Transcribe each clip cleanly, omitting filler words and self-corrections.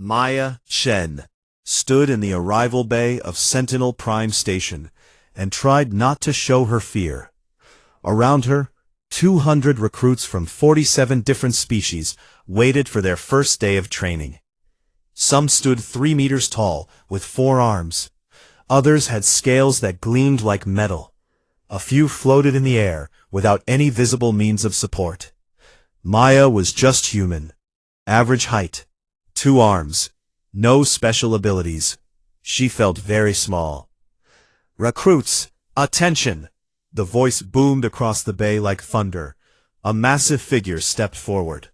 Maya Chen stood in the arrival bay of Sentinel Prime Station and tried not to show her fear. Around her, 200 recruits from 47 different species waited for their first day of training. Some stood 3 meters tall, with 4 arms. Others had scales that gleamed like metal. A few floated in the air, without any visible means of support. Maya was just human. Average height. 2 arms. No special abilities. She felt very small. "Recruits, attention!" The voice boomed across the bay like thunder. A massive figure stepped forward.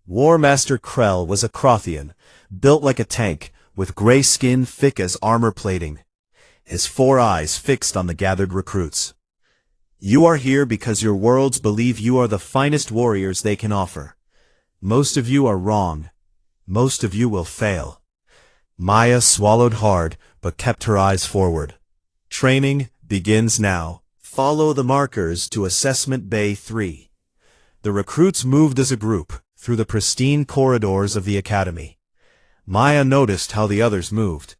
War Master Krell was a Crothian, built like a tank, with gray skin thick as armor plating. His 4 eyes fixed on the gathered recruits. "You are here because your worlds believe you are the finest warriors they can offer. Most of you are wrong. Most of you will fail." Maya swallowed hard, but kept her eyes forward. "Training begins now. Follow the markers to Assessment Bay 3. The recruits moved as a group, through the pristine corridors of the academy. Maya noticed how the others moved.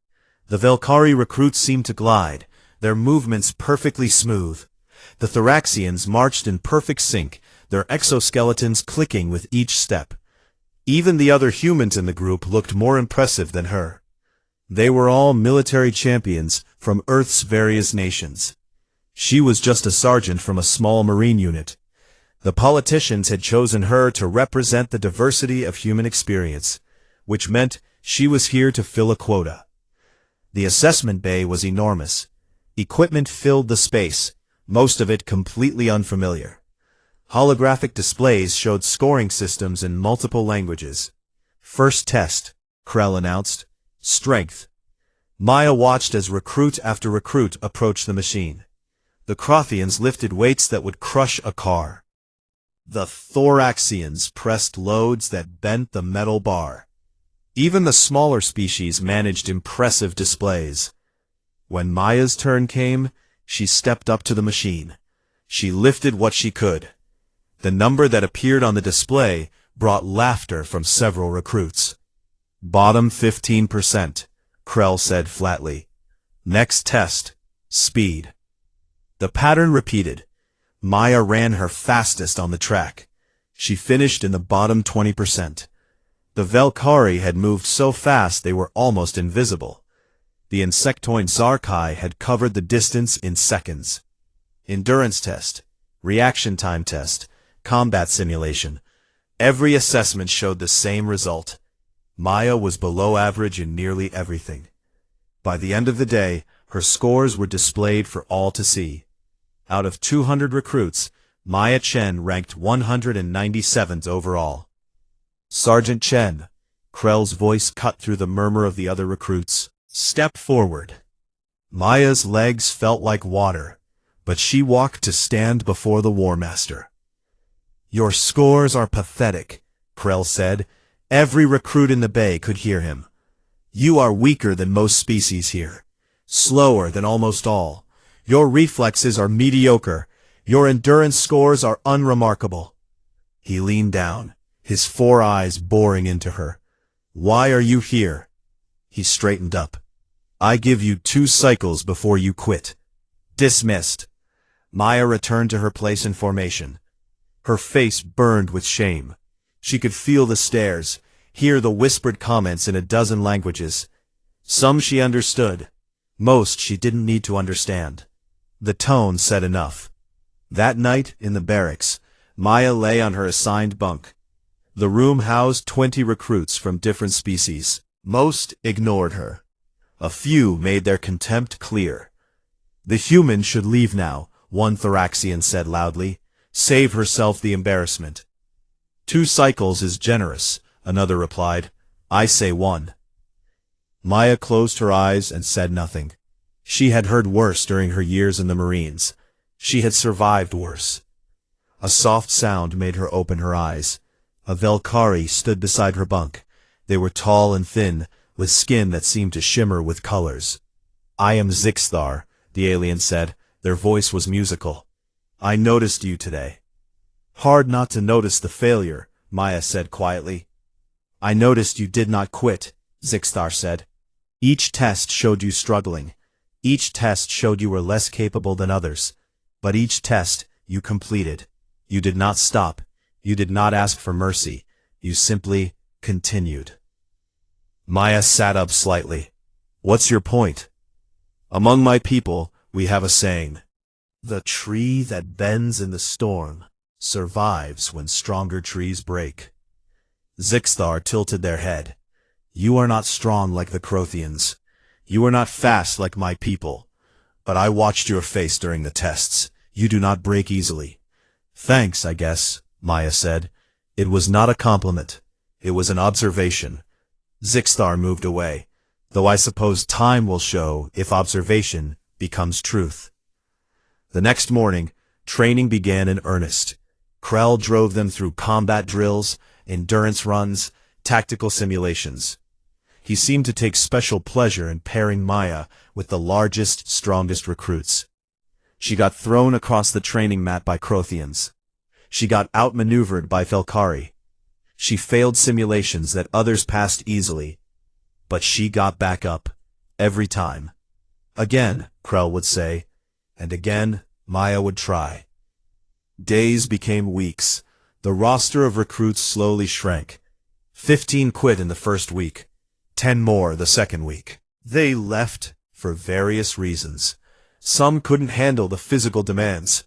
The Velkari recruits seemed to glide, their movements perfectly smooth. The Thoraxians marched in perfect sync, their exoskeletons clicking with each step. Even the other humans in the group looked more impressive than her. They were all military champions from Earth's various nations. She was just a sergeant from a small marine unit. The politicians had chosen her to represent the diversity of human experience, which meant she was here to fill a quota. The assessment bay was enormous. Equipment filled the space, most of it completely unfamiliar. Holographic displays showed scoring systems in multiple languages. "First test," Krell announced. "Strength." Maya watched as recruit after recruit approached the machine. The Crothians lifted weights that would crush a car. The Thoraxians pressed loads that bent the metal bar. Even the smaller species managed impressive displays. When Maya's turn came, she stepped up to the machine. She lifted what she could. The number that appeared on the display brought laughter from several recruits. "Bottom 15%, Krell said flatly. "Next test, speed." The pattern repeated. Maya ran her fastest on the track. She finished in the bottom 20%. The Velkari had moved so fast they were almost invisible. The insectoid Zarkai had covered the distance in seconds. Endurance test, reaction time test, combat simulation. Every assessment showed the same result. Maya was below average in nearly everything. By the end of the day, her scores were displayed for all to see. Out of 200 recruits, Maya Chen ranked 197th overall. "Sergeant Chen," Krell's voice cut through the murmur of the other recruits, "step forward." Maya's legs felt like water, but she walked to stand before the War Master. "Your scores are pathetic," Krell said. Every recruit in the bay could hear him. "You are weaker than most species here, slower than almost all. Your reflexes are mediocre. Your endurance scores are unremarkable." He leaned down, his 4 eyes boring into her. "Why are you here?" He straightened up. "I give you 2 cycles before you quit." "Dismissed." Maya returned to her place in formation. Her face burned with shame. She could feel the stares, hear the whispered comments in a dozen languages. Some she understood. Most she didn't need to understand. The tone said enough. That night, in the barracks, Maya lay on her assigned bunk. The room housed 20 recruits from different species. Most ignored her. A few made their contempt clear. "The human should leave now," one Thoraxian said loudly. "Save herself the embarrassment." "2 cycles is generous," another replied. "I say 1. Maya closed her eyes and said nothing. She had heard worse during her years in the Marines. She had survived worse. A soft sound made her open her eyes. A Velkari stood beside her bunk. They were tall and thin, with skin that seemed to shimmer with colors. "I am Zixthar," the alien said. Their voice was musical. "I noticed you today." "Hard not to notice the failure," Maya said quietly. "I noticed you did not quit," Zixtar said. Each test showed you struggling. Each test showed you were less capable than others. But each test you completed. You did not stop. You did not ask for mercy. You simply continued. Maya sat up slightly. What's your point? Among my people, we have a saying. The tree that bends in the storm survives when stronger trees break. Zixtar tilted their head. You are not strong like the Crothians. You are not fast like my people. But I watched your face during the tests. You do not break easily. Thanks, I guess, Maya said. It was not a compliment. It was an observation. Zixtar moved away, though I suppose time will show if observation becomes truth. The next morning, training began in earnest. Krell drove them through combat drills, endurance runs, tactical simulations. He seemed to take special pleasure in pairing Maya with the largest, strongest recruits. She got thrown across the training mat by Crothians. She got outmaneuvered by Felkari. She failed simulations that others passed easily. But she got back up, every time. Again, Krell would say, and again, Maya would try. Days became weeks. The roster of recruits slowly shrank. 15 quit in the first week. 10 more the second week. They left for various reasons. Some couldn't handle the physical demands.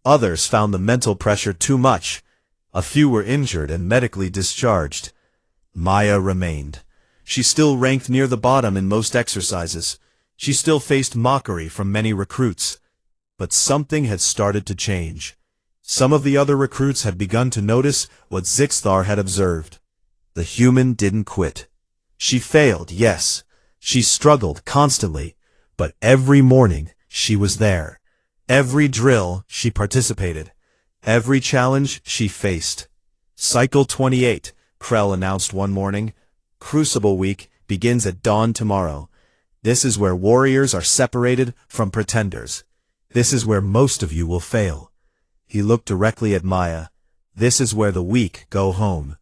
Others found the mental pressure too much. A few were injured and medically discharged. Maya remained. She still ranked near the bottom in most exercises. She still faced mockery from many recruits. But something had started to change. Some of the other recruits had begun to notice what Zixtar had observed. The human didn't quit. She failed, yes. She struggled constantly. But every morning she was there. Every drill she participated. Every challenge she faced. Cycle 28, Krell announced one morning. Crucible Week begins at dawn tomorrow. This is where warriors are separated from pretenders. This is where most of you will fail. He looked directly at Maya. This is where the weak go home.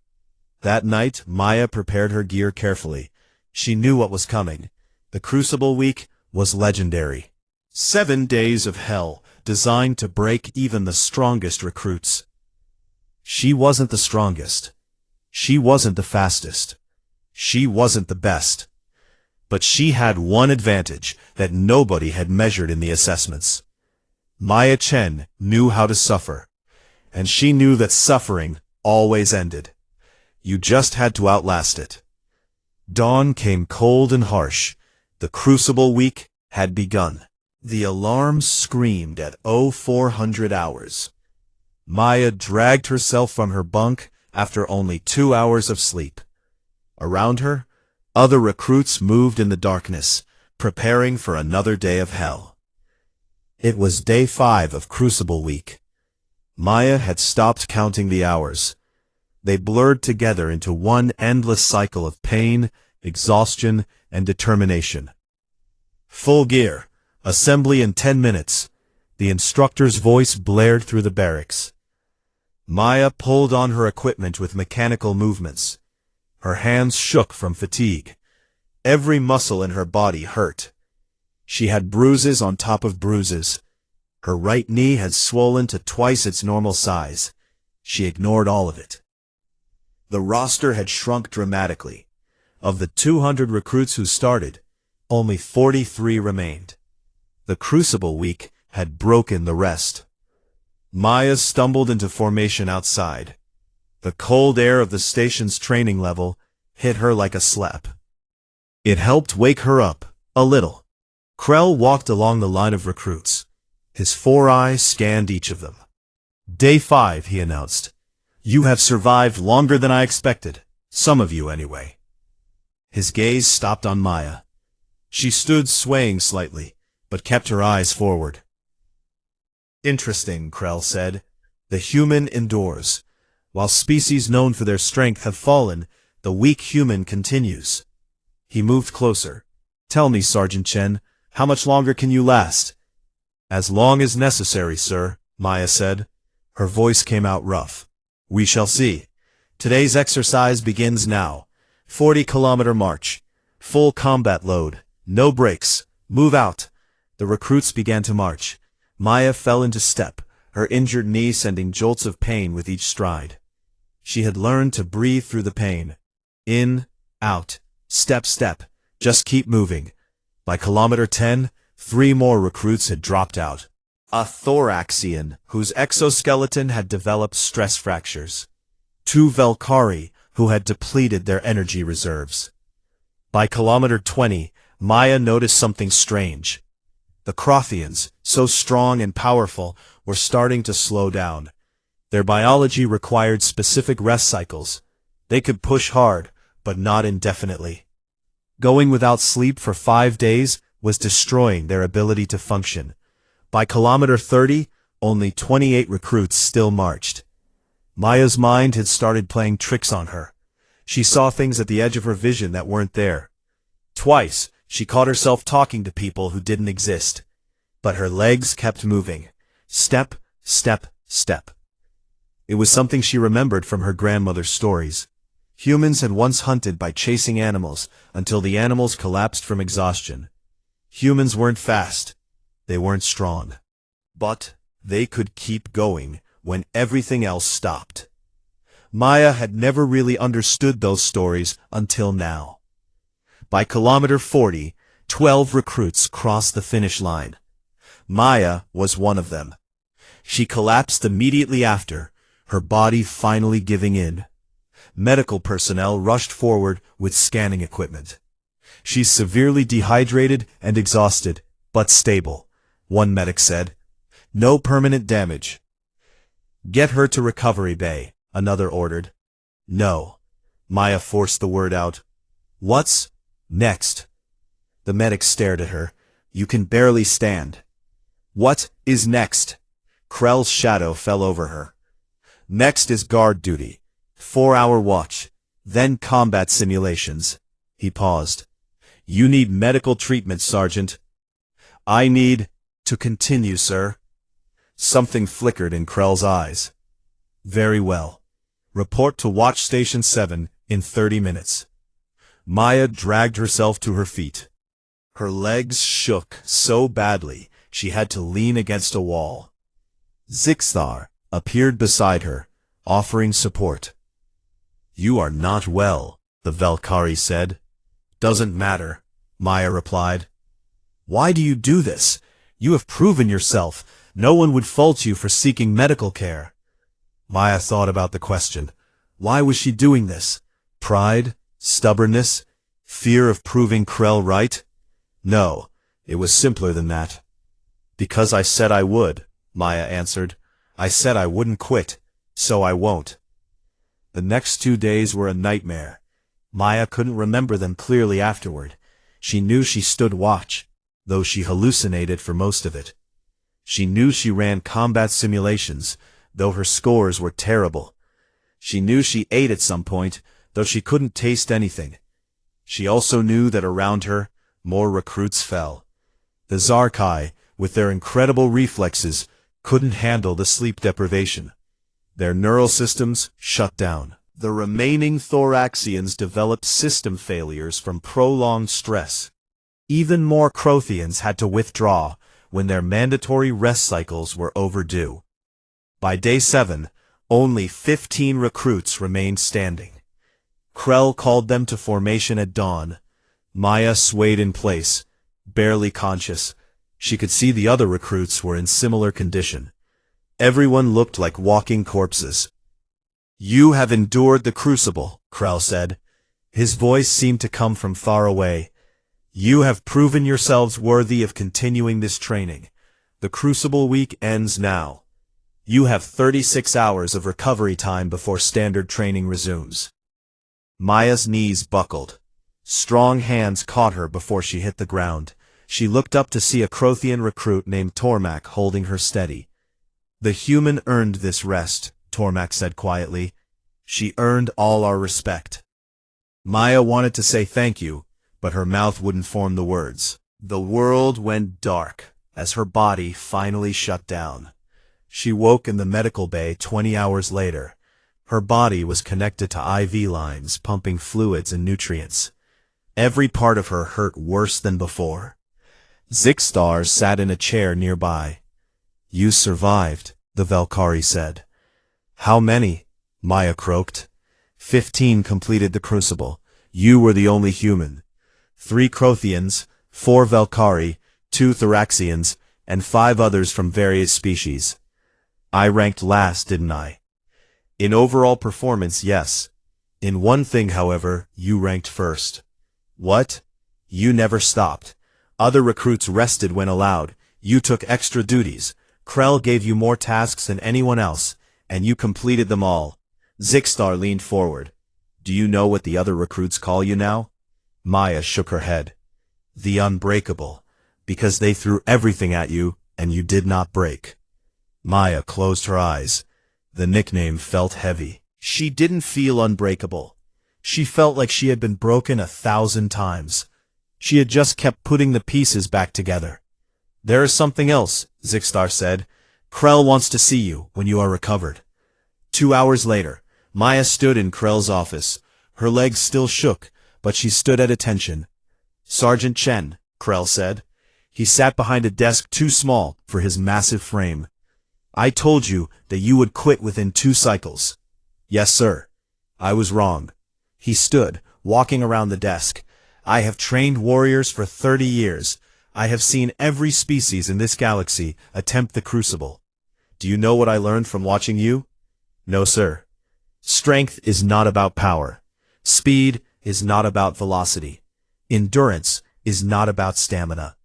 That night, Maya prepared her gear carefully. She knew what was coming. The Crucible Week was legendary. 7 days of hell, designed to break even the strongest recruits. She wasn't the strongest. She wasn't the fastest. She wasn't the best. But she had one advantage that nobody had measured in the assessments. Maya Chen knew how to suffer. And she knew that suffering always ended. You just had to outlast it. Dawn came cold and harsh. The Crucible Week had begun. The alarm screamed at 0400 hours. Maya dragged herself from her bunk after only 2 hours of sleep. Around her, other recruits moved in the darkness, preparing for another day of hell. It was day 5 of Crucible Week. Maya had stopped counting the hours. They blurred together into one endless cycle of pain, exhaustion, and determination. Full gear. Assembly in 10 minutes. The instructor's voice blared through the barracks. Maya pulled on her equipment with mechanical movements. Her hands shook from fatigue. Every muscle in her body hurt. She had bruises on top of bruises. Her right knee had swollen to twice its normal size. She ignored all of it. The roster had shrunk dramatically. Of the 200 recruits who started, only 43 remained. The Crucible Week had broken the rest. Maya stumbled into formation outside. The cold air of the station's training level hit her like a slap. It helped wake her up, a little. Krell walked along the line of recruits. His 4 eyes scanned each of them. Day 5, he announced. You have survived longer than I expected. Some of you, anyway. His gaze stopped on Maya. She stood swaying slightly, but kept her eyes forward. Interesting, Krell said. The human endures. While species known for their strength have fallen, the weak human continues. He moved closer. Tell me, Sergeant Chen, how much longer can you last? As long as necessary, sir, Maya said. Her voice came out rough. We shall see. Today's exercise begins now. 40-kilometer march. Full combat load. No breaks. Move out. The recruits began to march. Maya fell into step, her injured knee sending jolts of pain with each stride. She had learned to breathe through the pain. In, out, step, step. Just keep moving. By kilometer 10, 3 more recruits had dropped out. A Thoraxian, whose exoskeleton had developed stress fractures. 2 Velkari, who had depleted their energy reserves. By kilometer 20, Maya noticed something strange. The Crothians, so strong and powerful, were starting to slow down. Their biology required specific rest cycles. They could push hard, but not indefinitely. Going without sleep for 5 days was destroying their ability to function. By kilometer 30, only 28 recruits still marched. Maya's mind had started playing tricks on her. She saw things at the edge of her vision that weren't there. Twice, she caught herself talking to people who didn't exist. But her legs kept moving. Step, step, step. It was something she remembered from her grandmother's stories. Humans had once hunted by chasing animals until the animals collapsed from exhaustion. Humans weren't fast. They weren't strong. But they could keep going when everything else stopped. Maya had never really understood those stories until now. By kilometer 40, 12 recruits crossed the finish line. Maya was one of them. She collapsed immediately after, her body finally giving in. Medical personnel rushed forward with scanning equipment. She's severely dehydrated and exhausted, but stable, one medic said. No permanent damage. Get her to recovery bay, another ordered. No. Maya forced the word out. What's next? The medic stared at her. You can barely stand. What is next? Krell's shadow fell over her. Next is guard duty. 4-hour watch. Then combat simulations. He paused. You need medical treatment, Sergeant. I need to continue, sir. Something flickered in Krell's eyes. Very well. Report to Watch Station 7 in 30 minutes. Maya dragged herself to her feet. Her legs shook so badly she had to lean against a wall. Zixthar appeared beside her, offering support. You are not well, the Velkari said. Doesn't matter, Maya replied. Why do you do this? You have proven yourself. No one would fault you for seeking medical care. Maya thought about the question. Why was she doing this? Pride? Stubbornness? Fear of proving Krell right? No, it was simpler than that. Because I said I would, Maya answered. I said I wouldn't quit, so I won't. The next 2 days were a nightmare. Maya couldn't remember them clearly afterward. She knew she stood watch, though she hallucinated for most of it. She knew she ran combat simulations, though her scores were terrible. She knew she ate at some point, though she couldn't taste anything. She also knew that around her, more recruits fell. The Zarkai, with their incredible reflexes, couldn't handle the sleep deprivation. Their neural systems shut down. The remaining Thoraxians developed system failures from prolonged stress. Even more Crothians had to withdraw when their mandatory rest cycles were overdue. By day 7, only 15 recruits remained standing. Krell called them to formation at dawn. Maya swayed in place, barely conscious. She could see the other recruits were in similar condition. Everyone looked like walking corpses. You have endured the crucible, Krell said. His voice seemed to come from far away. You have proven yourselves worthy of continuing this training. The crucible week ends now. You have 36 hours of recovery time before standard training resumes. Maya's knees buckled. Strong hands caught her before she hit the ground. She looked up to see a Crothian recruit named Tormak holding her steady. The human earned this rest, Tormak said quietly. She earned all our respect. Maya wanted to say thank you, but her mouth wouldn't form the words. The world went dark as her body finally shut down. She woke in the medical bay 20 hours later. Her body was connected to IV lines pumping fluids and nutrients. Every part of her hurt worse than before. Zixstar sat in a chair nearby. "You survived," the Valkyrie said. "How many?" Maya croaked. 15 completed the crucible. You were the only human. 3 Crothians, 4 Valkyrie, 2 Thoraxians, and 5 others from various species. I ranked last, didn't I? In overall performance, yes. In one thing, however, you ranked first. What? You never stopped. Other recruits rested when allowed. You took extra duties. Krell gave you more tasks than anyone else, and you completed them all. Zixstar leaned forward. Do you know what the other recruits call you now? Maya shook her head. The Unbreakable, because they threw everything at you, and you did not break. Maya closed her eyes. The nickname felt heavy. She didn't feel unbreakable. She felt like she had been broken 1,000 times. She had just kept putting the pieces back together. There is something else, Zixstar said. Krell wants to see you when you are recovered. 2 hours later, Maya stood in Krell's office. Her legs still shook, but she stood at attention. Sergeant Chen, Krell said. He sat behind a desk too small for his massive frame. I told you that you would quit within 2 cycles. Yes, sir. I was wrong. He stood, walking around the desk. I have trained warriors for 30 years. I have seen every species in this galaxy attempt the crucible. Do you know what I learned from watching you? No, sir. Strength is not about power. Speed is not about velocity. Endurance is not about stamina.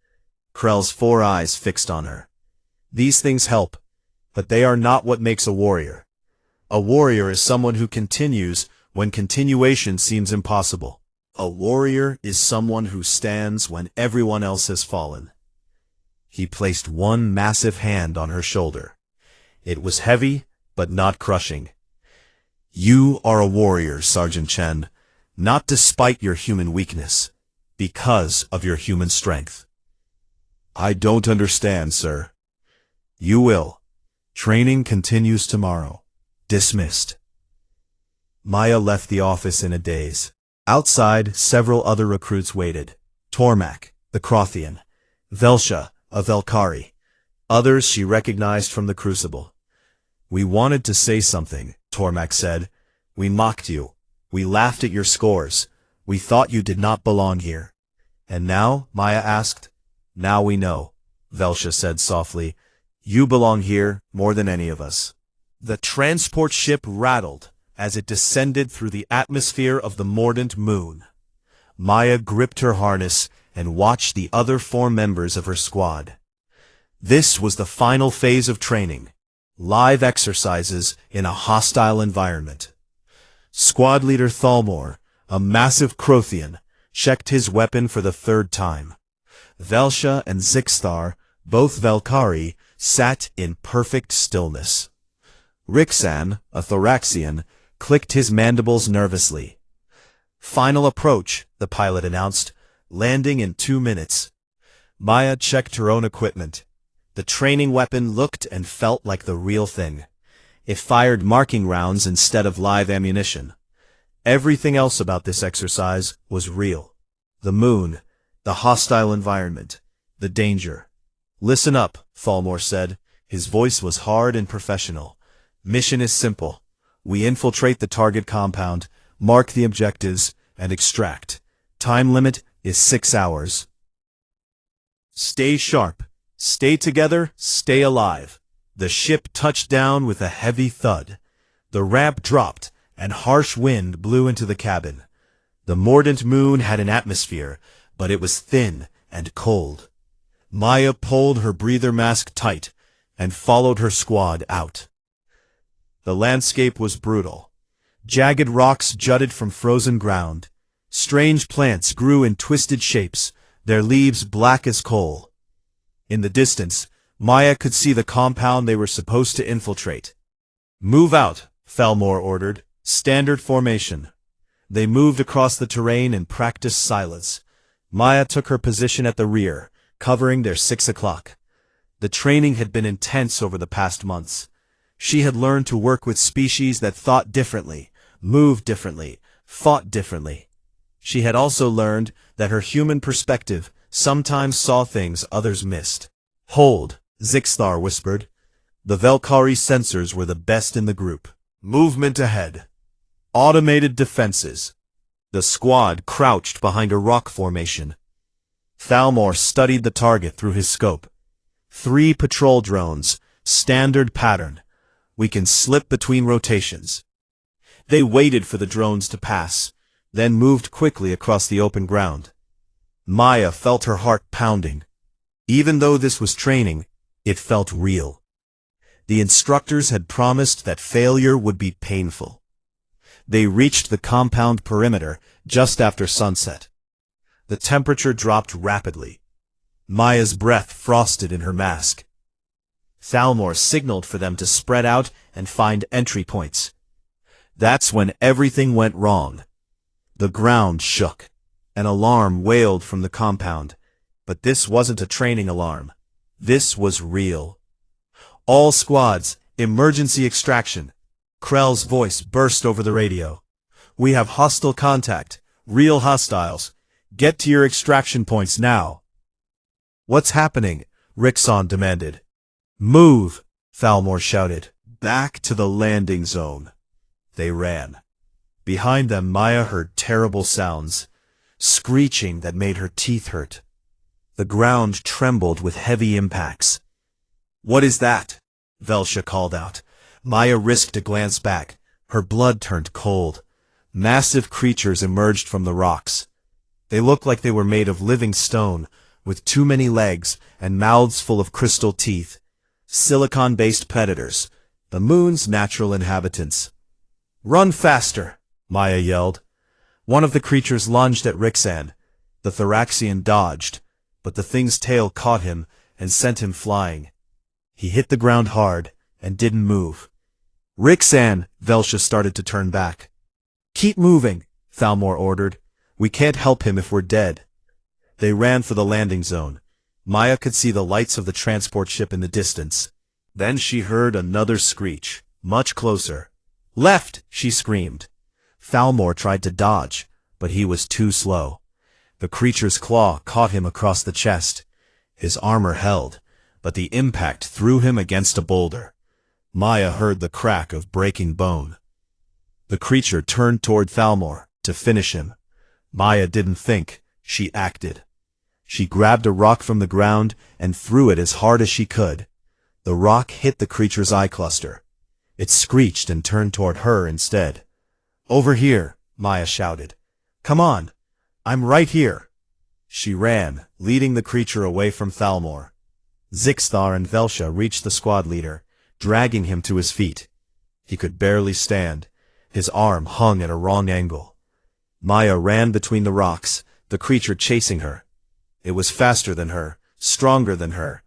Krell's 4 eyes fixed on her. These things help, but they are not what makes a warrior. A warrior is someone who continues when continuation seems impossible. A warrior is someone who stands when everyone else has fallen. He placed one massive hand on her shoulder. It was heavy, but not crushing. You are a warrior, Sergeant Chen, not despite your human weakness, because of your human strength. I don't understand, sir. You will. Training continues tomorrow. Dismissed. Maya left the office in a daze. Outside, several other recruits waited. Tormak, the Crothian. Velsha, a Valkyrie. Others she recognized from the crucible. We wanted to say something, Tormak said. We mocked you. We laughed at your scores. We thought you did not belong here. And now? Maya asked. Now we know, Velsha said softly. You belong here more than any of us. The transport ship rattled as it descended through the atmosphere of the mordant moon. Maya gripped her harness and watched the other 4 members of her squad. This was the final phase of training. Live exercises in a hostile environment. Squad leader Thalmor, a massive Crothian, checked his weapon for the 3rd time. Velsha and Zixstar, both Valkyrie, sat in perfect stillness. Rixan, a Thoraxian, clicked his mandibles nervously. Final approach, the pilot announced, landing in 2 minutes. Maya checked her own equipment. The training weapon looked and felt like the real thing. It fired marking rounds instead of live ammunition. Everything else about this exercise was real. The moon, the hostile environment, the danger. Listen up, Thalmor said. His voice was hard and professional. Mission is simple. We infiltrate the target compound, mark the objectives, and extract. Time limit is 6 hours. Stay sharp. Stay together, stay alive. The ship touched down with a heavy thud. The ramp dropped, and harsh wind blew into the cabin. The mordant moon had an atmosphere, but it was thin and cold. Maya pulled her breather mask tight and followed her squad out. The landscape was brutal. Jagged rocks jutted from frozen ground. Strange plants grew in twisted shapes, their leaves black as coal. In the distance, Maya could see the compound they were supposed to infiltrate. Move out, Thalmor ordered. Standard formation. They moved across the terrain in practiced silence. Maya took her position at the rear, covering their 6 o'clock. The training had been intense over the past months. She had learned to work with species that thought differently, moved differently, fought differently. She had also learned that her human perspective sometimes saw things others missed. "Hold," Zixthar whispered. The Velkari sensors were the best in the group. "Movement ahead. Automated defenses." The squad crouched behind a rock formation. Thalmor studied the target through his scope. 3 patrol drones, standard pattern. We can slip between rotations. They waited for the drones to pass, then moved quickly across the open ground. Maya felt her heart pounding. Even though this was training, it felt real. The instructors had promised that failure would be painful. They reached the compound perimeter just after sunset. The temperature dropped rapidly. Maya's breath frosted in her mask. Thalmor signaled for them to spread out and find entry points. That's when everything went wrong. The ground shook. An alarm wailed from the compound. But this wasn't a training alarm. This was real. "All squads, emergency extraction." Krell's voice burst over the radio. "We have hostile contact. Real hostiles. Get to your extraction points now." "What's happening?" Rixon demanded. "Move," Thalmor shouted. "Back to the landing zone." They ran. Behind them, Maya heard terrible sounds, screeching that made her teeth hurt. The ground trembled with heavy impacts. "What is that?" Velsha called out. Maya risked a glance back. Her blood turned cold. Massive creatures emerged from the rocks. They looked like they were made of living stone, with too many legs and mouths full of crystal teeth. Silicon-based predators, the moon's natural inhabitants. "Run faster!" Maya yelled. One of the creatures lunged at Rixan. The Thoraxian dodged, but the thing's tail caught him and sent him flying. He hit the ground hard and didn't move. "Rixan!" Velsha started to turn back. "Keep moving," Thalmor ordered. "We can't help him if we're dead." They ran for the landing zone. Maya could see the lights of the transport ship in the distance. Then she heard another screech, much closer. "Left!" she screamed. Thalmor tried to dodge, but he was too slow. The creature's claw caught him across the chest. His armor held, but the impact threw him against a boulder. Maya heard the crack of breaking bone. The creature turned toward Thalmor to finish him. Maya didn't think, she acted. She grabbed a rock from the ground and threw it as hard as she could. The rock hit the creature's eye cluster. It screeched and turned toward her instead. "Over here," Maya shouted. "Come on. I'm right here." She ran, leading the creature away from Thalmor. Zixthar and Velsha reached the squad leader, dragging him to his feet. He could barely stand. His arm hung at a wrong angle. Maya ran between the rocks, the creature chasing her. It was faster than her, stronger than her,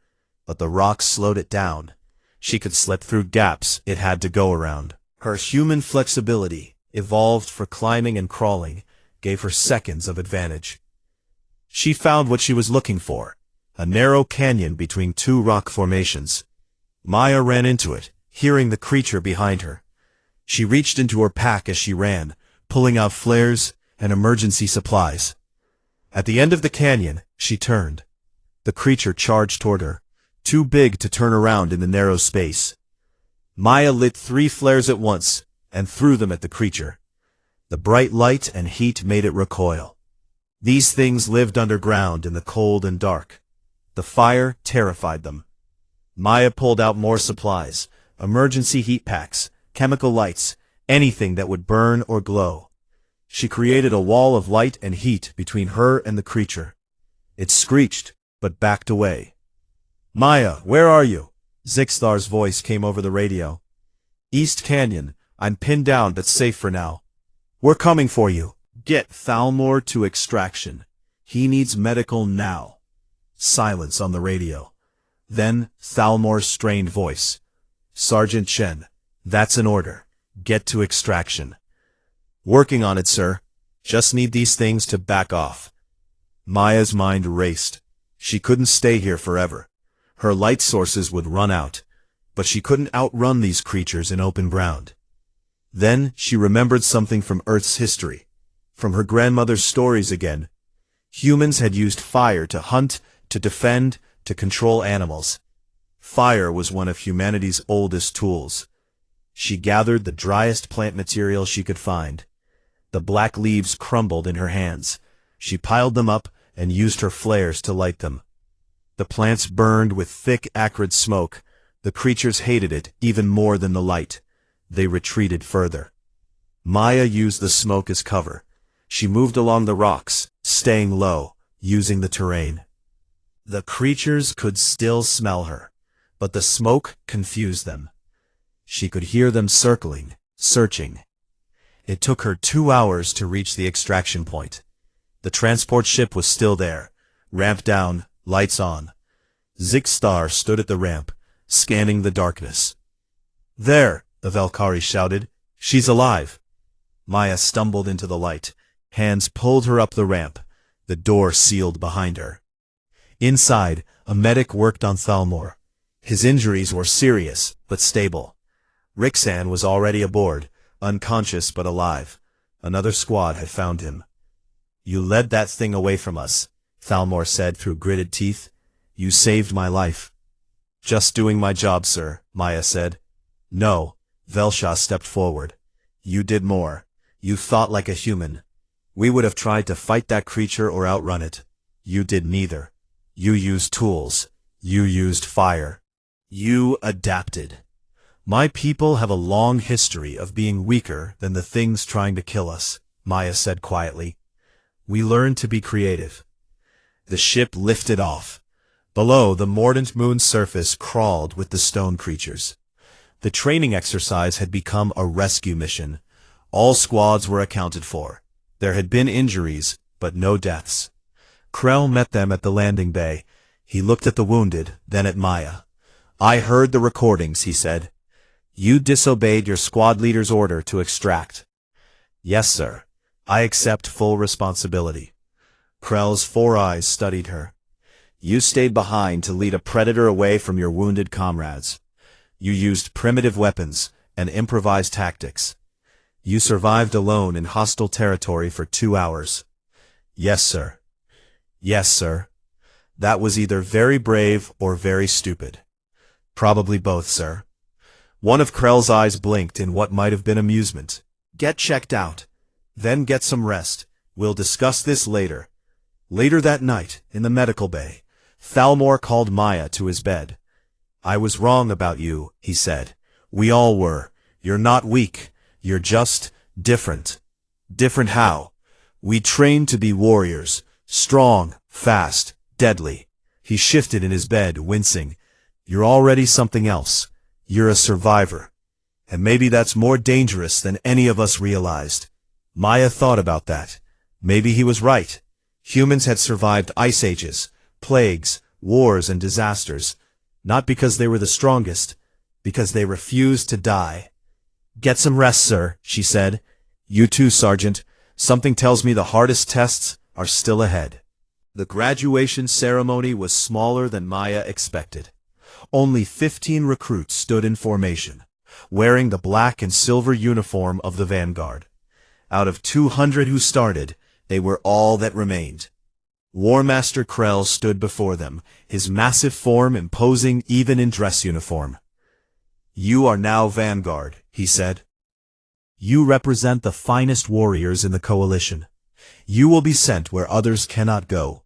but the rocks slowed it down. She could slip through gaps it had to go around. Her human flexibility, evolved for climbing and crawling, gave her seconds of advantage. She found what she was looking for, a narrow canyon between 2 rock formations. Maya ran into it, hearing the creature behind her. She reached into her pack as she ran, pulling out flares and emergency supplies. At the end of the canyon, she turned. The creature charged toward her, too big to turn around in the narrow space. Maya lit 3 flares at once and threw them at the creature. The bright light and heat made it recoil. These things lived underground in the cold and dark. The fire terrified them. Maya pulled out more supplies, emergency heat packs, chemical lights, anything that would burn or glow. She created a wall of light and heat between her and the creature. It screeched, but backed away. "Maya, where are you?" Zixthar's voice came over the radio. "East Canyon. I'm pinned down but safe for now." "We're coming for you. Get Thalmor to extraction. He needs medical now." Silence on the radio. Then Thalmor's strained voice. "Sergeant Chen, that's an order. Get to extraction." "Working on it, sir. Just need these things to back off." Maya's mind raced. She couldn't stay here forever. Her light sources would run out, but she couldn't outrun these creatures in open ground. Then she remembered something from Earth's history. from her grandmother's stories again. Humans had used fire to hunt, to defend, to control animals. Fire was one of humanity's oldest tools. She gathered the driest plant material she could find. The black leaves crumbled in her hands. She piled them up and used her flares to light them. The plants burned with thick, acrid smoke. The creatures hated it even more than the light. They retreated further. Maya used the smoke as cover. She moved along the rocks, staying low, using the terrain. The creatures could still smell her, but the smoke confused them. She could hear them circling, searching. It took her 2 hours to reach the extraction point. The transport ship was still there, ramp down, lights on. Zixstar stood at the ramp, scanning the darkness. "There," the Valkyrie shouted. "She's alive." Maya stumbled into the light. Hands pulled her up the ramp. The door sealed behind her. Inside, a medic worked on Thalmor. His injuries were serious, but stable. Rixan was already aboard, unconscious but alive. Another squad had found him. "You led that thing away from us," Thalmor said through gritted teeth. "You saved my life." "Just doing my job, sir," Maya said. "No," Velsha stepped forward. "You did more. You thought like a human. We would have tried to fight that creature or outrun it. You did neither. You used tools. You used fire. You adapted. My people have a long history of being weaker than the things trying to kill us," Maya said quietly. "We learned to be creative." The ship lifted off. Below, the mordant moon's surface crawled with the stone creatures. The training exercise had become a rescue mission. All squads were accounted for. There had been injuries, but no deaths. Krell met them at the landing bay. He looked at the wounded, then at Maya. "I heard the recordings," he said. "You disobeyed your squad leader's order to extract." "Yes, sir. I accept full responsibility." Krell's 4 eyes studied her. "You stayed behind to lead a predator away from your wounded comrades. You used primitive weapons and improvised tactics. You survived alone in hostile territory for 2 hours." "Yes, sir." "Yes, sir. That was either very brave or very stupid." "Probably both, sir." One of Krell's eyes blinked in what might have been amusement. "Get checked out. Then get some rest. We'll discuss this later." Later that night, in the medical bay, Thalmor called Maya to his bed. "I was wrong about you," he said. "We all were. You're not weak. You're just different." "Different how?" "We trained to be warriors. Strong, fast, deadly." He shifted in his bed, wincing. "You're already something else. You're a survivor. And maybe that's more dangerous than any of us realized." Maya thought about that. Maybe he was right. Humans had survived ice ages, plagues, wars, and disasters, not because they were the strongest, because they refused to die. "Get some rest, sir," she said. "You too, Sergeant. Something tells me the hardest tests are still ahead." The graduation ceremony was smaller than Maya expected. Only 15 recruits stood in formation, wearing the black and silver uniform of the Vanguard. Out of 200 who started, they were all that remained. War Master Krell stood before them, his massive form imposing even in dress uniform. "You are now Vanguard," he said. "You represent the finest warriors in the coalition. You will be sent where others cannot go.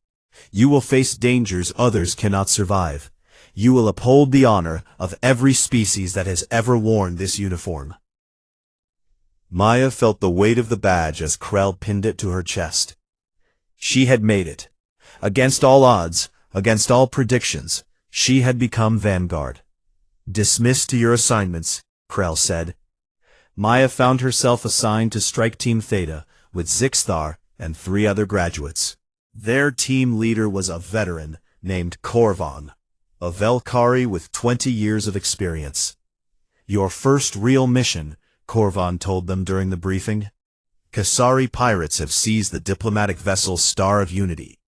You will face dangers others cannot survive. You will uphold the honor of every species that has ever worn this uniform." Maya felt the weight of the badge as Krell pinned it to her chest. She had made it. Against all odds, against all predictions, she had become Vanguard. "Dismissed to your assignments," Krell said. Maya found herself assigned to Strike Team Theta with Zixstar and 3 other graduates. Their team leader was a veteran named Korvan, a Valkyrie with 20 years of experience. "Your first real mission," Korvan told them during the briefing. "Kasari pirates have seized the diplomatic vessel Star of Unity.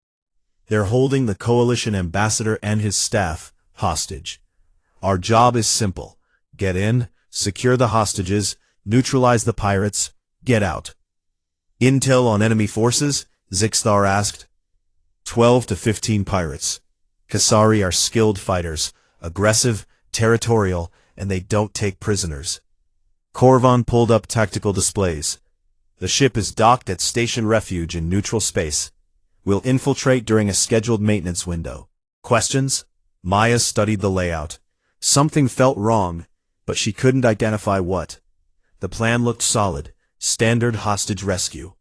They're holding the Coalition ambassador and his staff hostage. Our job is simple. Get in, secure the hostages, neutralize the pirates, get out." Intel on enemy forces? Zixstar asked. 12 to 15 pirates. Kasari are skilled fighters, aggressive, territorial, and they don't take prisoners. Korvan pulled up tactical displays. The ship is docked at Station Refuge in neutral space. We'll infiltrate during a scheduled maintenance window. Questions? Maya studied the layout. Something felt wrong, but she couldn't identify what. The plan looked solid. Standard hostage rescue.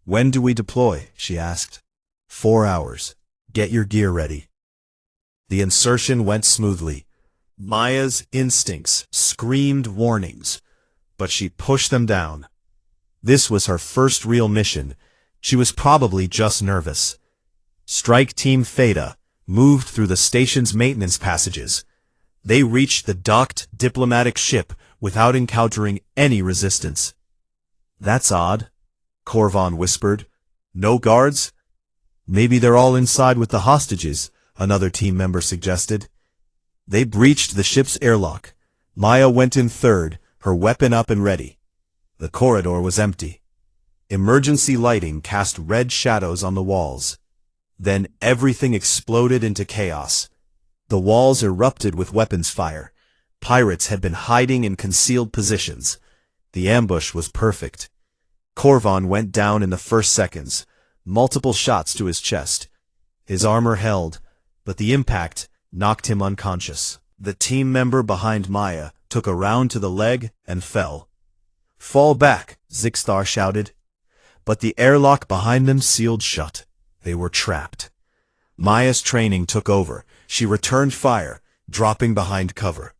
When do we deploy? She asked. 4 hours. Get your gear ready. The insertion went smoothly. Maya's instincts screamed warnings, but she pushed them down. This was her first real mission. She was probably just nervous. Strike Team Theta moved through the station's maintenance passages. They reached the docked diplomatic ship without encountering any resistance. That's odd, Korvan whispered. No guards? Maybe they're all inside with the hostages, another team member suggested. They breached the ship's airlock. Maya went in third, her weapon up and ready. The corridor was empty. Emergency lighting cast red shadows on the walls. Then everything exploded into chaos. The walls erupted with weapons fire. Pirates had been hiding in concealed positions. The ambush was perfect. Korvan went down in the first seconds, multiple shots to his chest. His armor held, but the impact knocked him unconscious. The team member behind Maya took a round to the leg and fell. Fall back, Zixstar shouted. But the airlock behind them sealed shut. They were trapped. Maya's training took over. She returned fire, dropping behind cover.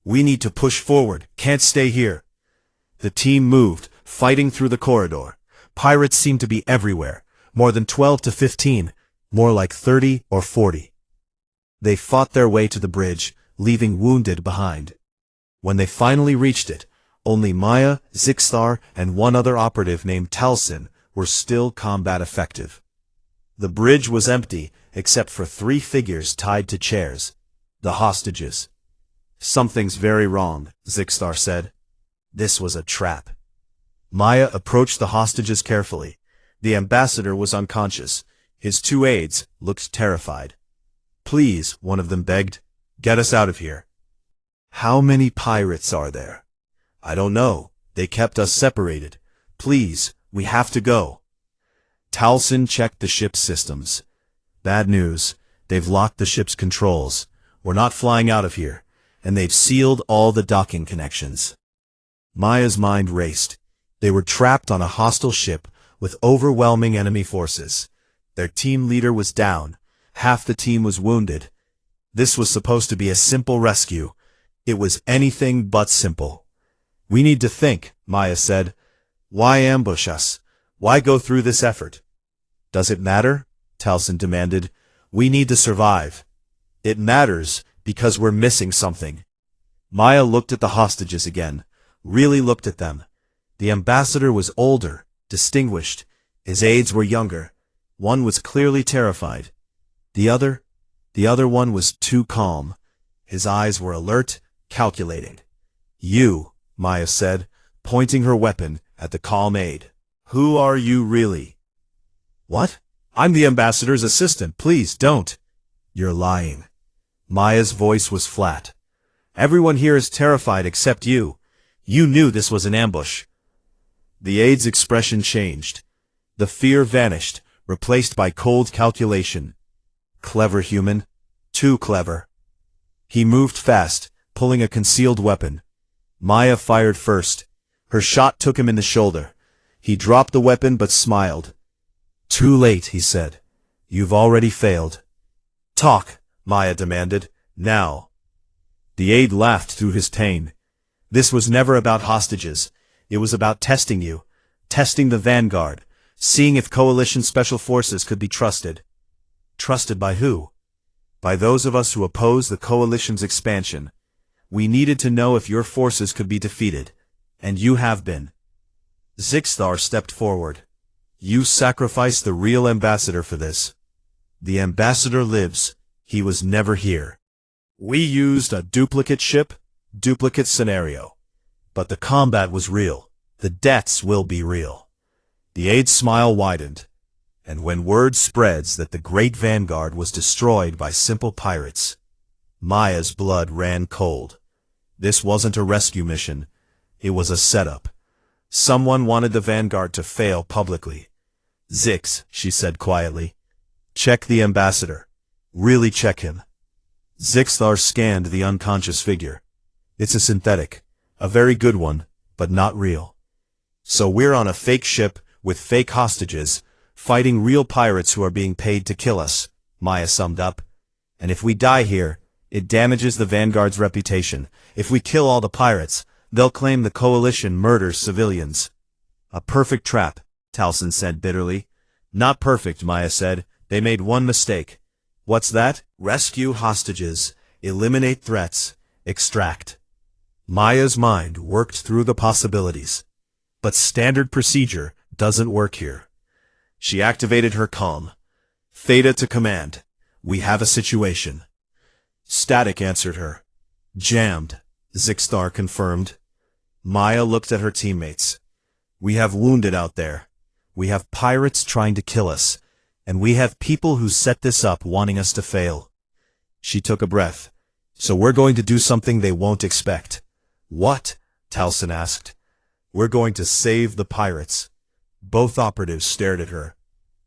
We need to push forward, can't stay here. The team moved, fighting through the corridor. Pirates seemed to be everywhere, more than 12 to 15, more like 30 or 40. They fought their way to the bridge, leaving wounded behind. When they finally reached it, only Maya, Zixstar, and one other operative named Talsin were still combat effective. The bridge was empty, except for 3 figures tied to chairs. The hostages. Something's very wrong, Zixstar said. This was a trap. Maya approached the hostages carefully. The ambassador was unconscious. His 2 aides looked terrified. Please, one of them begged, get us out of here. How many pirates are there? I don't know. They kept us separated. Please, we have to go. Talsin checked the ship's systems. Bad news. They've locked the ship's controls. We're not flying out of here. And they've sealed all the docking connections. Maya's mind raced. They were trapped on a hostile ship with overwhelming enemy forces. Their team leader was down. Half the team was wounded. This was supposed to be a simple rescue. It was anything but simple. We need to think, Maya said. Why ambush us? Why go through this effort? Does it matter? Talsin demanded. We need to survive. It matters because we're missing something. Maya looked at the hostages again, really looked at them. The ambassador was older, distinguished. His aides were younger. One was clearly terrified. The other one was too calm. His eyes were alert, calculating. You, Maya said, pointing her weapon at the calm aide. Who are you really? What? I'm the ambassador's assistant. Please don't. You're lying. Maya's voice was flat. Everyone here is terrified except you. You knew this was an ambush. The aide's expression changed. The fear vanished, replaced by cold calculation. Clever human. Too clever. He moved fast, pulling a concealed weapon. Maya fired first. Her shot took him in the shoulder. He dropped the weapon but smiled. Too late, he said. You've already failed. Talk, Maya demanded. Now. The aide laughed through his pain. This was never about hostages. It was about testing you. Testing the vanguard. Seeing if coalition special forces could be trusted. Trusted by who? By those of us who oppose the coalition's expansion. We needed to know if your forces could be defeated. And you have been. Zixstar stepped forward. You sacrificed the real ambassador for this. The ambassador lives. He was never here. We used a duplicate ship, duplicate scenario. But the combat was real. The deaths will be real. The aide's smile widened. And when word spreads that the great vanguard was destroyed by simple pirates, Maya's blood ran cold. This wasn't a rescue mission. It was a setup. Someone wanted the vanguard to fail publicly. "Zix," she said quietly. "Check the ambassador. Really check him." Zixthar scanned the unconscious figure. "It's a synthetic. A very good one, but not real. So we're on a fake ship with fake hostages, fighting real pirates who are being paid to kill us," Maya summed up. "And if we die here, it damages the Vanguard's reputation. If we kill all the pirates, they'll claim the coalition murders civilians." "A perfect trap," Talson said bitterly. "Not perfect," Maya said. "They made one mistake." "What's that?" "Rescue hostages, eliminate threats, extract." Maya's mind worked through the possibilities. But standard procedure doesn't work here. She activated her calm. "Theta to command. We have a situation." Static answered her. "Jammed," Zixthar confirmed. Maya looked at her teammates. "We have wounded out there. We have pirates trying to kill us. And we have people who set this up wanting us to fail." She took a breath. "So we're going to do something they won't expect." "What?" Talson asked. "We're going to save the pirates." Both operatives stared at her.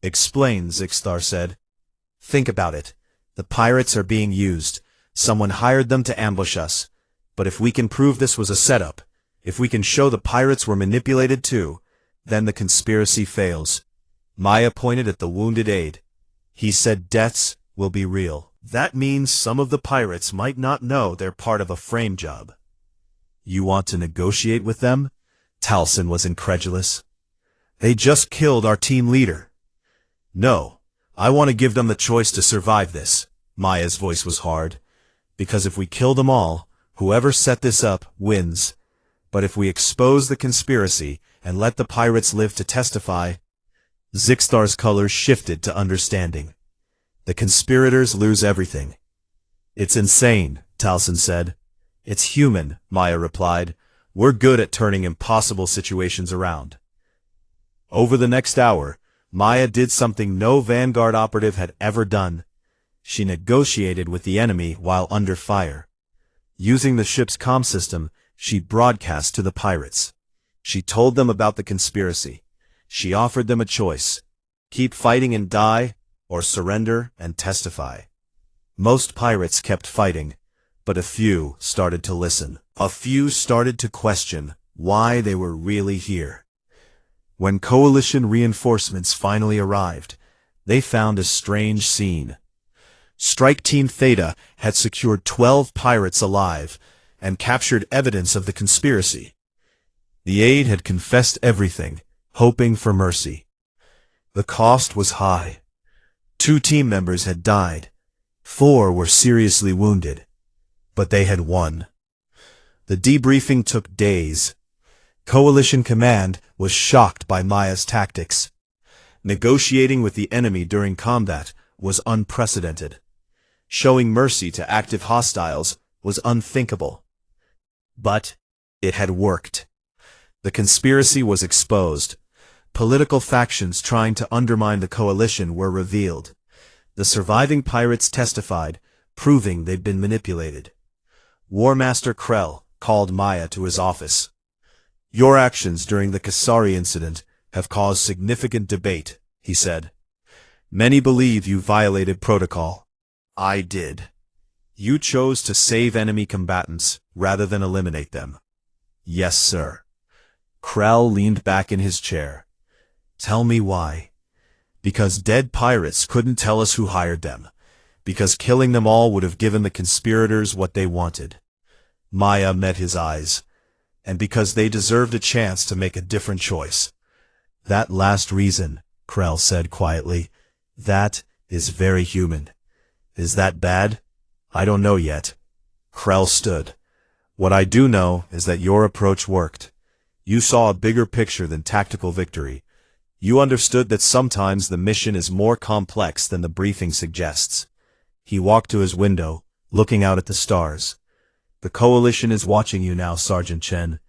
"Explain," Zixthar said. "Think about it. The pirates are being used. Someone hired them to ambush us. But if we can prove this was a setup, if we can show the pirates were manipulated too, then the conspiracy fails." Maya pointed at the wounded aide. "He said deaths will be real. That means some of the pirates might not know they're part of a frame job." "You want to negotiate with them?" Talson was incredulous. "They just killed our team leader." "No, I want to give them the choice to survive this." Maya's voice was hard. "Because if we kill them all, whoever set this up wins. But if we expose the conspiracy and let the pirates live to testify—" Zixthar's colors shifted to understanding. "The conspirators lose everything." "It's insane," Talson said. "It's human," Maya replied. "We're good at turning impossible situations around." Over the next hour, Maya did something no Vanguard operative had ever done. She negotiated with the enemy while under fire. Using the ship's comm system, she broadcast to the pirates. She told them about the conspiracy. She offered them a choice: keep fighting and die, or surrender and testify. Most pirates kept fighting, but a few started to listen. A few started to question why they were really here. When coalition reinforcements finally arrived, they found a strange scene. Strike Team Theta had secured 12 pirates alive and captured evidence of the conspiracy. The aide had confessed everything, hoping for mercy. The cost was high. 2 team members had died. 4 were seriously wounded. But they had won. The debriefing took days. Coalition Command was shocked by Maya's tactics. Negotiating with the enemy during combat was unprecedented. Showing mercy to active hostiles was unthinkable. But it had worked. The conspiracy was exposed. Political factions trying to undermine the coalition were revealed. The surviving pirates testified, proving they'd been manipulated. War Master Krell called Maya to his office. "Your actions during the Kasari incident have caused significant debate," he said. "Many believe you violated protocol. I did. You chose to save enemy combatants rather than eliminate them." "Yes, sir." Krell leaned back in his chair. "Tell me why." "Because dead pirates couldn't tell us who hired them. Because killing them all would have given the conspirators what they wanted." Maya met his eyes. "And because they deserved a chance to make a different choice." "That last reason," Krell said quietly, "that is very human." "Is that bad?" "I don't know yet." Krell stood. "What I do know is that your approach worked. You saw a bigger picture than tactical victory. You understood that sometimes the mission is more complex than the briefing suggests." He walked to his window, looking out at the stars. "The coalition is watching you now, Sergeant Chen.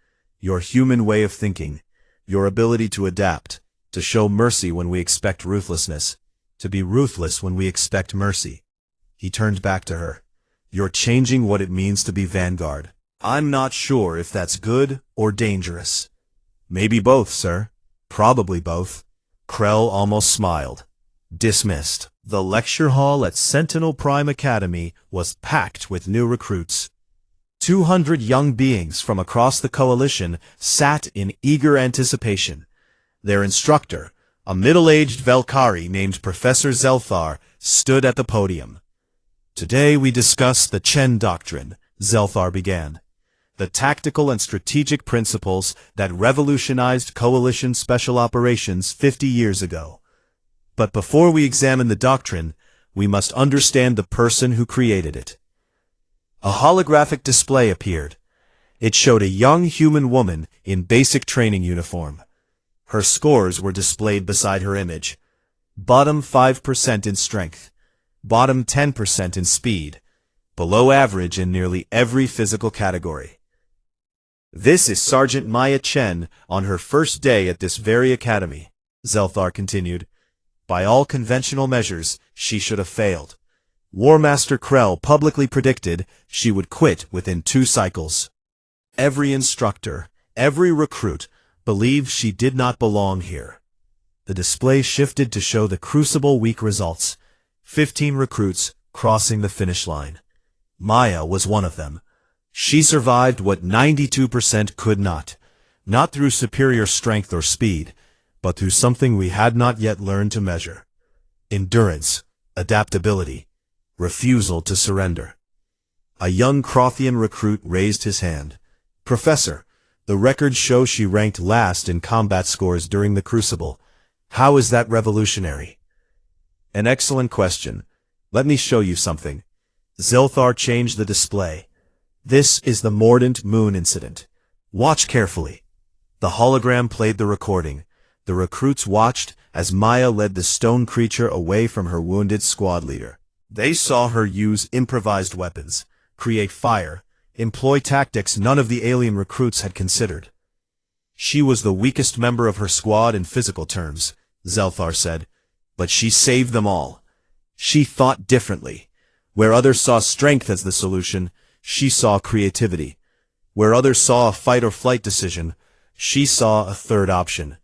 Your human way of thinking, your ability to adapt, To show mercy when we expect ruthlessness. To be ruthless when we expect mercy. He turned back to her. You're changing what it means to be Vanguard. I'm not sure if that's good or dangerous. Maybe both, sir. Probably both. Krell almost smiled. Dismissed. The lecture hall at Sentinel Prime Academy was packed with new recruits. 200 young beings from across the coalition sat in eager anticipation. Their instructor, a middle-aged Velkari named Professor Zelthar, stood at the podium. Today we discuss the Chen Doctrine, Zelthar began. The tactical and strategic principles that revolutionized coalition special operations 50 years ago. But before we examine the doctrine, we must understand the person who created it. A holographic display appeared. It showed a young human woman in basic training uniform. Her scores were displayed beside her image. Bottom 5% in strength. Bottom 10% in speed. Below average in nearly every physical category. This is Sergeant Maya Chen on her first day at this very academy, Zelthar continued. By all conventional measures, she should have failed. War Master Krell publicly predicted she would quit within 2 cycles. Every instructor, every recruit, believed she did not belong here. The display shifted to show the Crucible week results. 15 recruits crossing the finish line. Maya was one of them. She survived what 92% could not. Not through superior strength or speed, but through something we had not yet learned to measure. Endurance, adaptability, refusal to surrender. A young Crothian recruit raised his hand. Professor, the records show she ranked last in combat scores during the Crucible. How is that revolutionary? An excellent question. Let me show you something. Zelthar changed the display. This is the Mordant Moon incident. Watch carefully. The hologram played the recording. The recruits watched as Maya led the stone creature away from her wounded squad leader. They saw her use improvised weapons, create fire, employ tactics none of the alien recruits had considered. She was the weakest member of her squad in physical terms, Zelthar said, but she saved them all. She thought differently. Where others saw strength as the solution, she saw creativity. Where others saw a fight-or-flight decision, she saw a third option.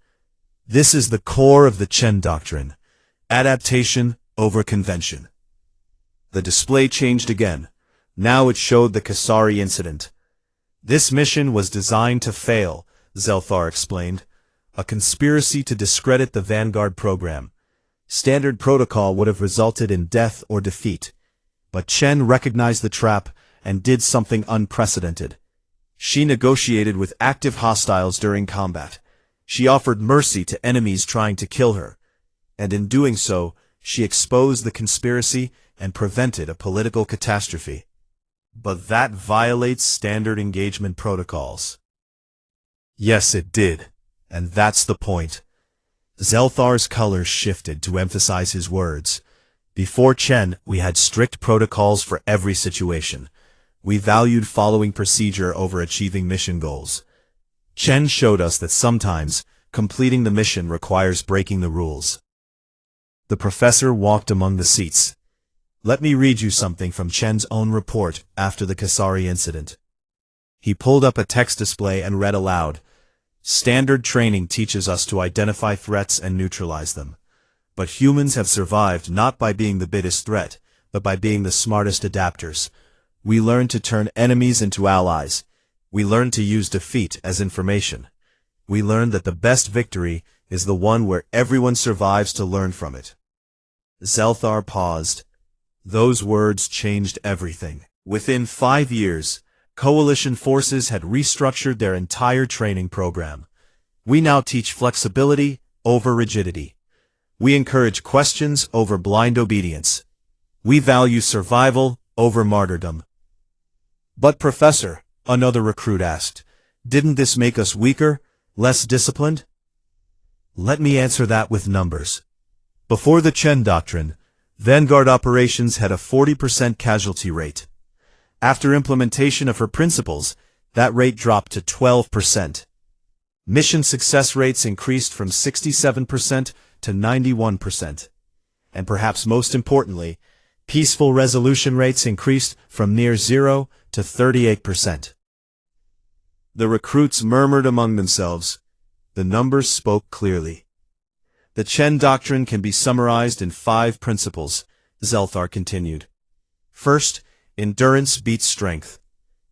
This is the core of the Chen Doctrine. Adaptation over convention. The display changed again. Now it showed the Kasari incident. This mission was designed to fail, Zelthar explained. A conspiracy to discredit the Vanguard program. Standard protocol would have resulted in death or defeat. But Chen recognized the trap and did something unprecedented. She negotiated with active hostiles during combat. She offered mercy to enemies trying to kill her. And in doing so, she exposed the conspiracy and prevented a political catastrophe. But that violates standard engagement protocols. Yes, it did. And that's the point. Zelthar's color shifted to emphasize his words. Before Chen, we had strict protocols for every situation. We valued following procedure over achieving mission goals. Chen showed us that sometimes, completing the mission requires breaking the rules. The professor walked among the seats. Let me read you something from Chen's own report after the Kasari incident. He pulled up a text display and read aloud. Standard training teaches us to identify threats and neutralize them. But humans have survived not by being the biggest threat, but by being the smartest adapters. We learn to turn enemies into allies. We learn to use defeat as information. We learn that the best victory is the one where everyone survives to learn from it. Zelthar paused. Those words changed everything. Within 5 years, coalition forces had restructured their entire training program. We now teach flexibility over rigidity. We encourage questions over blind obedience. We value survival over martyrdom. But Professor, another recruit asked, didn't this make us weaker, less disciplined? Let me answer that with numbers. Before the Chen Doctrine, Vanguard operations had a 40% casualty rate. After implementation of her principles, that rate dropped to 12%. Mission success rates increased from 67% to 91%. And perhaps most importantly, peaceful resolution rates increased from near 0 to 38%. The recruits murmured among themselves. The numbers spoke clearly. The Chen Doctrine can be summarized in 5 principles, Zelthar continued. First, endurance beats strength.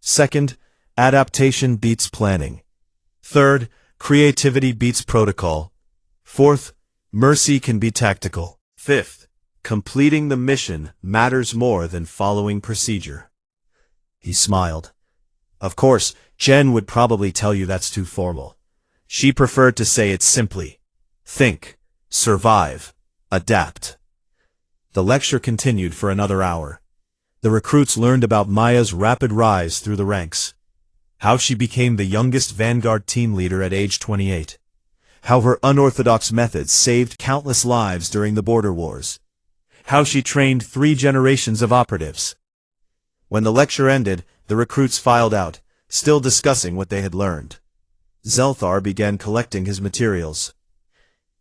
Second, adaptation beats planning. Third, creativity beats protocol. Fourth, mercy can be tactical. Fifth, completing the mission matters more than following procedure. He smiled. Of course, Jen would probably tell you that's too formal. She preferred to say it simply. Think, survive, adapt. The lecture continued for another hour. The recruits learned about Maya's rapid rise through the ranks. How she became the youngest Vanguard team leader at age 28. How her unorthodox methods saved countless lives during the border wars. How she trained 3 generations of operatives. When the lecture ended, the recruits filed out, still discussing what they had learned. Zelthar began collecting his materials.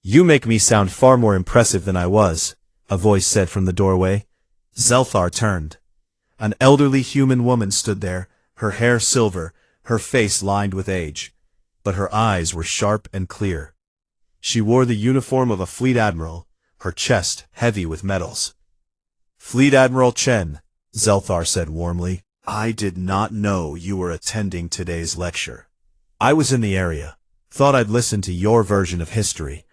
"You make me sound far more impressive than I was," a voice said from the doorway. Zelthar turned. An elderly human woman stood there, her hair silver, her face lined with age. But her eyes were sharp and clear. She wore the uniform of a fleet admiral, her chest heavy with medals. "Fleet Admiral Chen," Zelthar said warmly, "I did not know you were attending today's lecture. I was in the area. Thought I'd listen to your version of history."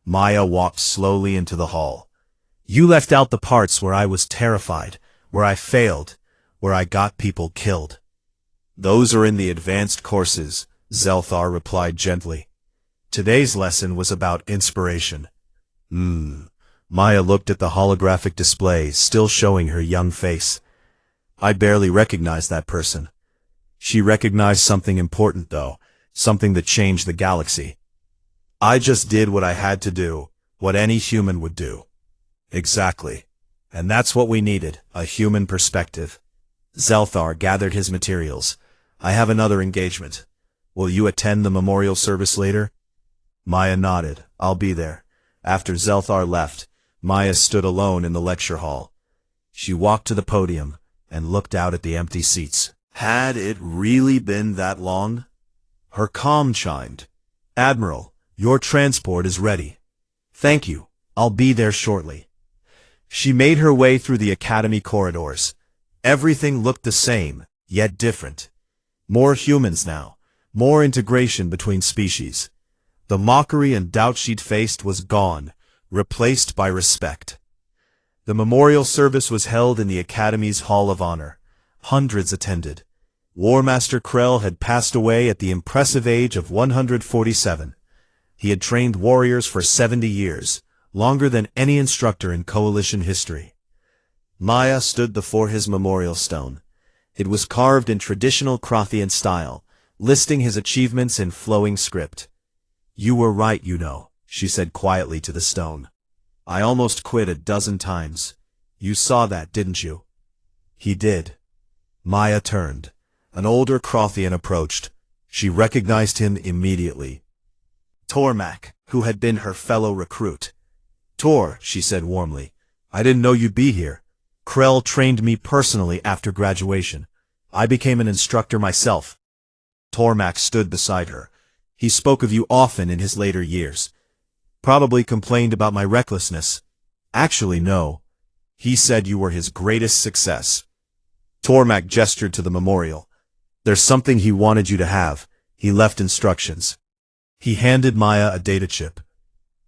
Maya walked slowly into the hall. "You left out the parts where I was terrified, where I failed, where I got people killed." "Those are in the advanced courses," Zelthar replied gently. "Today's lesson was about inspiration." Maya looked at the holographic display, still showing her young face. "I barely recognized that person." She recognized something important, though, something that changed the galaxy. "I just did what I had to do, what any human would do." "Exactly. And that's what we needed, a human perspective." Zelthar gathered his materials. "I have another engagement. Will you attend the memorial service later?" Maya nodded. "I'll be there." After Zelthar left, Maya stood alone in the lecture hall. She walked to the podium and looked out at the empty seats. Had it really been that long? Her comm chimed. "Admiral, your transport is ready." "Thank you. I'll be there shortly." She made her way through the academy corridors. Everything looked the same, yet different. More humans now, more integration between species. The mockery and doubt she'd faced was gone, replaced by respect. The memorial service was held in the Academy's Hall of Honor. Hundreds attended. War Master Krell had passed away at the impressive age of 147. He had trained warriors for 70 years, longer than any instructor in Coalition history. Maya stood before his memorial stone. It was carved in traditional Krothian style, listing his achievements in flowing script. "You were right, you know," she said quietly to the stone. "I almost quit a dozen times. You saw that, didn't you?" He did. Maya turned. An older Krothian approached. She recognized him immediately. Tormak, who had been her fellow recruit. "Tor," she said warmly, "I didn't know you'd be here. Krell trained me personally after graduation. I became an instructor myself." Tormak stood beside her. "He spoke of you often in his later years. Probably complained about my recklessness." "Actually, no. He said you were his greatest success." Tormak gestured to the memorial. "There's something he wanted you to have. He left instructions." He handed Maya a data chip.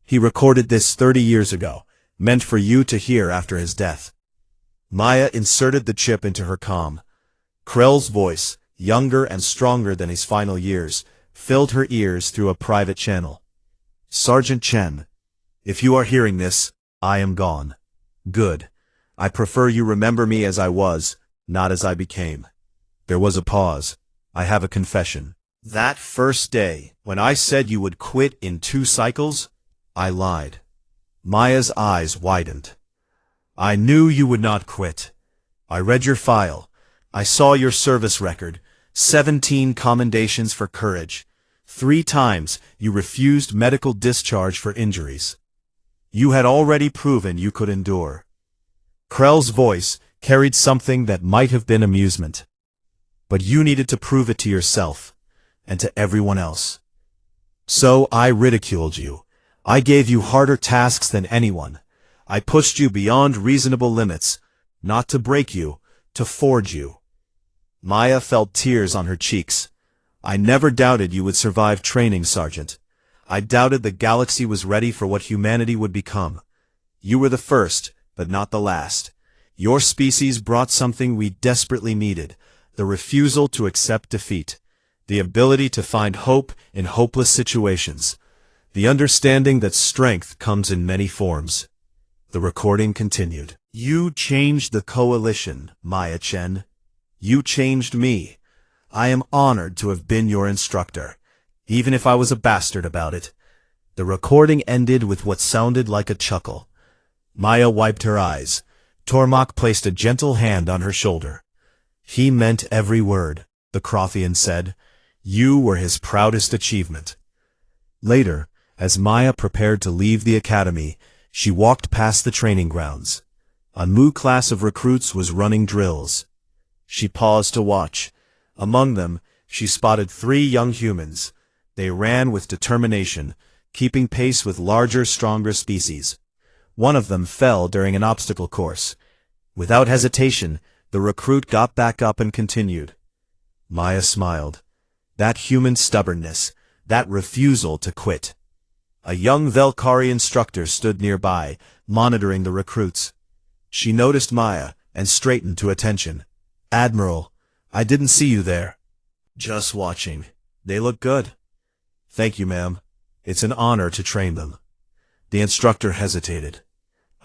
"He recorded this 30 years ago, meant for you to hear after his death." Maya inserted the chip into her comm. Krell's voice, younger and stronger than his final years, filled her ears through a private channel. "Sergeant Chen, if you are hearing this, I am gone. Good. I prefer you remember me as I was, not as I became." There was a pause. "I have a confession. That first day, when I said you would quit in 2 cycles, I lied." Maya's eyes widened. "I knew you would not quit. I read your file. I saw your service record, 17 commendations for courage, 3 times, you refused medical discharge for injuries. You had already proven you could endure. Krell's voice carried something that might have been amusement. But you needed to prove it to yourself, and to everyone else. So I ridiculed you. I gave you harder tasks than anyone. I pushed you beyond reasonable limits, not to break you, to forge you. Maya felt tears on her cheeks. I never doubted you would survive training, Sergeant. I doubted the galaxy was ready for what humanity would become. You were the first, but not the last. Your species brought something we desperately needed, the refusal to accept defeat, the ability to find hope in hopeless situations, the understanding that strength comes in many forms. The recording continued. You changed the coalition, Maya Chen. You changed me. I am honored to have been your instructor, even if I was a bastard about it. The recording ended with what sounded like a chuckle. Maya wiped her eyes. Tormach placed a gentle hand on her shoulder. He meant every word, the Crothian said. You were his proudest achievement. Later, as Maya prepared to leave the academy, she walked past the training grounds. A new class of recruits was running drills. She paused to watch. Among them, she spotted 3 young humans. They ran with determination, keeping pace with larger, stronger species. One of them fell during an obstacle course. Without hesitation, the recruit got back up and continued. Maya smiled. That human stubbornness, that refusal to quit. A young Velkari instructor stood nearby, monitoring the recruits. She noticed Maya and straightened to attention. Admiral, I didn't see you there. Just watching. They look good. Thank you, ma'am. It's an honor to train them. The instructor hesitated.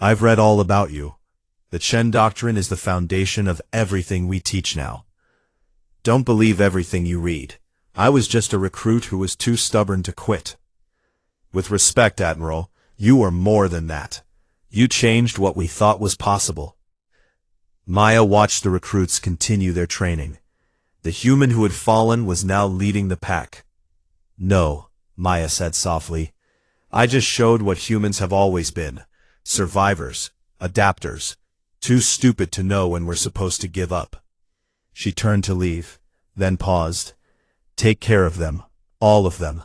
I've read all about you. The Chen Doctrine is the foundation of everything we teach now. Don't believe everything you read. I was just a recruit who was too stubborn to quit. With respect, Admiral, you are more than that. You changed what we thought was possible. Maya watched the recruits continue their training. The human who had fallen was now leading the pack. No, Maya said softly. I just showed what humans have always been. Survivors, adapters, too stupid to know when we're supposed to give up. She turned to leave, then paused. Take care of them, all of them.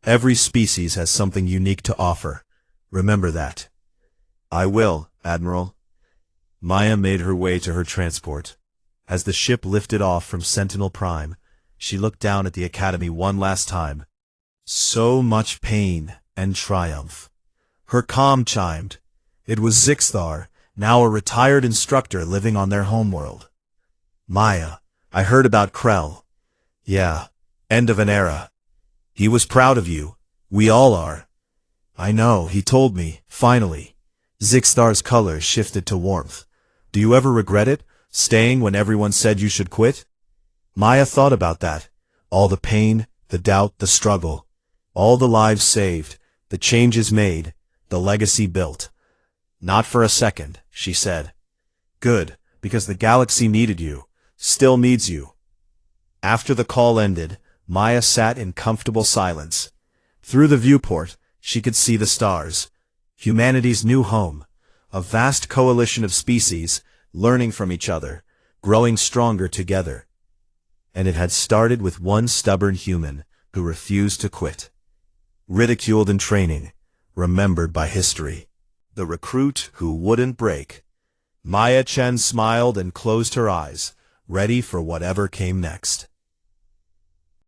Every species has something unique to offer. Remember that. I will, Admiral. Maya made her way to her transport. As the ship lifted off from Sentinel Prime, she looked down at the Academy one last time. So much pain and triumph. Her comm chimed. It was Zixthar, now a retired instructor living on their homeworld. Maya, I heard about Krell. Yeah, end of an era. He was proud of you. We all are. I know, he told me, finally. Zixthar's colors shifted to warmth. Do you ever regret it, staying when everyone said you should quit? Maya thought about that. All the pain, the doubt, the struggle. All the lives saved, the changes made, the legacy built. Not for a second, she said. Good, because the galaxy needed you, still needs you. After the call ended, Maya sat in comfortable silence. Through the viewport, she could see the stars. Humanity's new home. A vast coalition of species, learning from each other, growing stronger together. And it had started with one stubborn human who refused to quit. Ridiculed in training, remembered by history. The recruit who wouldn't break. Maya Chen smiled and closed her eyes, ready for whatever came next.